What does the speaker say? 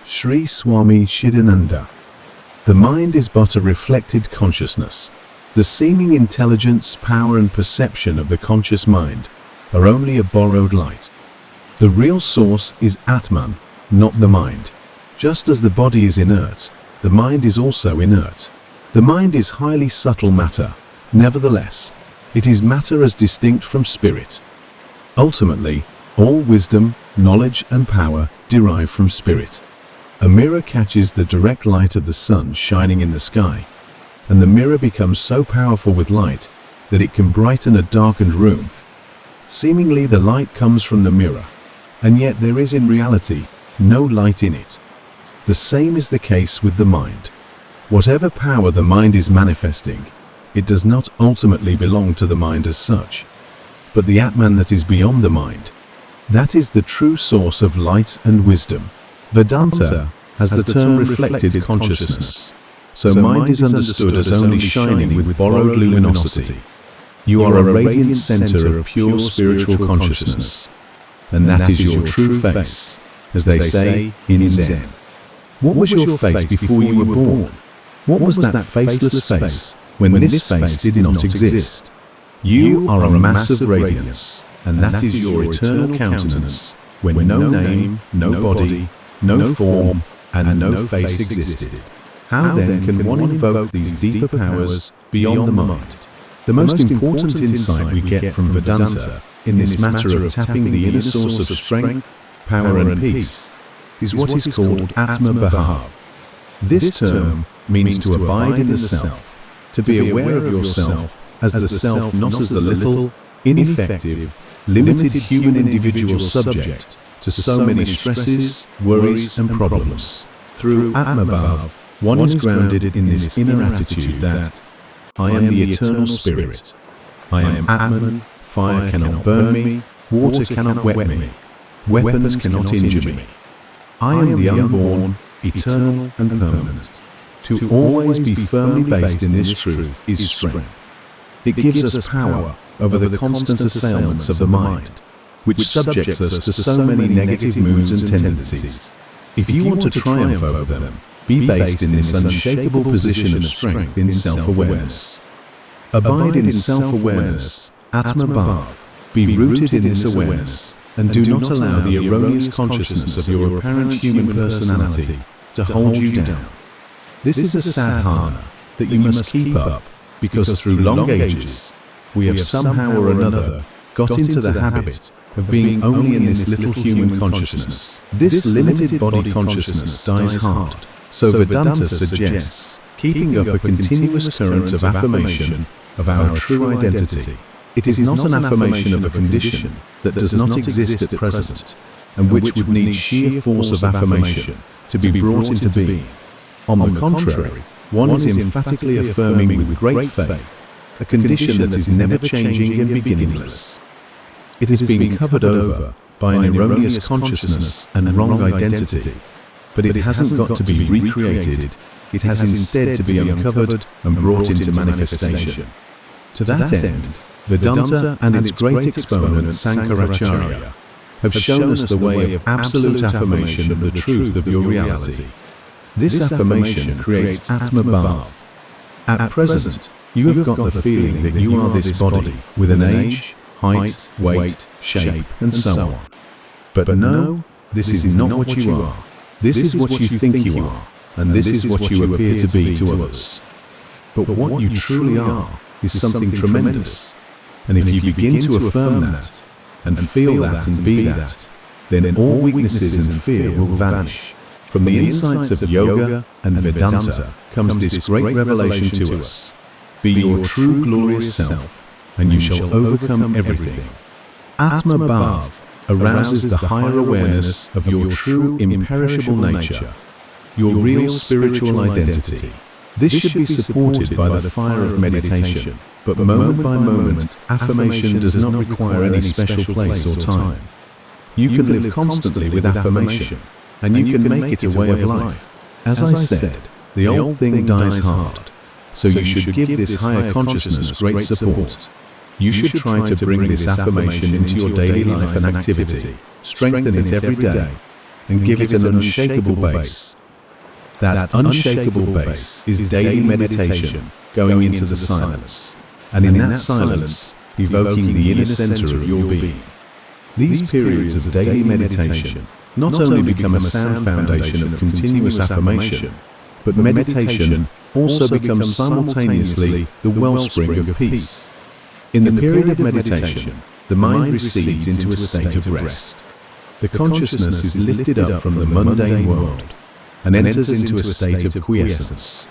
Sri Swami Chidananda. The mind is but a reflected consciousness. The seeming intelligence, power and perception of the conscious mind are only a borrowed light. The real source is Atman, not the mind. Just as the body is inert, the mind is also inert. The mind is highly subtle matter. Nevertheless, it is matter as distinct from spirit. Ultimately, all wisdom, knowledge and power derive from spirit. A mirror catches the direct light of the sun shining in the sky, and the mirror becomes so powerful with light that it can brighten a darkened room. Seemingly the light comes from the mirror, and yet there is in reality no light in it. The same is the case with the mind. Whatever power the mind is manifesting, it does not ultimately belong to the mind as such, but the Atman that is beyond the mind. That is the true source of light and wisdom. Vedanta has the term reflected consciousness, so mind is understood as only shining with borrowed luminosity. You are a radiant center of pure spiritual consciousness, and that is your true face, as they say in Zen. What was your face before you were born? What was that faceless face when this face did not exist? You are a mass of radiance, and that is your eternal countenance, when no name, no body, no form, and no face existed. How then can one invoke these deeper powers beyond the mind? The most important insight we get from Vedanta in this matter of tapping the inner source of strength, power and peace is what is called Atma Bhav. This term means to abide in the self, to be aware of yourself as the self, not as the little, ineffective, limited human individual subject to so many stresses, worries and problems. Through Atmabhav, one is grounded in this inner attitude that I am the eternal spirit. I am Atman, fire cannot burn me, water cannot wet me, weapons cannot injure me. I am the unborn, eternal and permanent. To always be firmly based in this truth is strength. It gives us power over the constant assailments of the mind, which subjects us to so many negative moods and tendencies. If you want to triumph over them, be based in this unshakable position of strength in self-awareness. Abide in self-awareness, Atma-bhav. Be rooted in this awareness, and do not allow the erroneous consciousness of your apparent human personality to hold you down. This is a sadhana that you must keep up, because through long ages, we have somehow or another got into the habit of being only in this little human consciousness. This limited body consciousness dies hard, so Vedanta suggests keeping up a continuous current of affirmation of our true identity. It is not an affirmation of a condition that does not exist at present, and which would need sheer force of affirmation to be brought into being. On the contrary, one is emphatically affirming with great faith a condition that is never changing and beginningless. It has been covered over by an erroneous consciousness and wrong identity, but it hasn't got to be recreated, it has instead to be uncovered and brought into manifestation. To that end, Vedanta and its great exponent Sankaracharya have shown us the way of absolute affirmation of the truth of your reality. This affirmation creates Atma-bhav. At present, you have got the feeling that you are this body with an age, height, weight, shape, and so on. But no, this is not what you are. This is what you think you are, and this is what you appear to be to others. But what you truly are is something tremendous. And if you begin to affirm that, and feel that and be that, then all weaknesses and fear will vanish. From the insights of yoga and Vedanta comes this great revelation to us. Be your true glorious self, and you shall overcome everything. Atma-bhav arouses the higher awareness of your true imperishable nature, your real spiritual identity. This should be supported by the fire of meditation, but moment by moment, affirmation does not require any special place or time. You can live constantly with affirmation, and you can make it a way of life. As I said, the old thing dies hard, so you should give this higher consciousness great support. You should try to bring this affirmation into your daily life and activity, strengthen it every day, and give it an unshakable base. That unshakable base is daily meditation going into the silence, and in that silence, evoking the inner center of your being. These periods of daily meditation not only become a sound foundation of continuous affirmation, but meditation also becomes simultaneously the wellspring of peace. In the period of meditation, the mind recedes into a state of rest. The consciousness is lifted up from the mundane world and enters into a state of quiescence,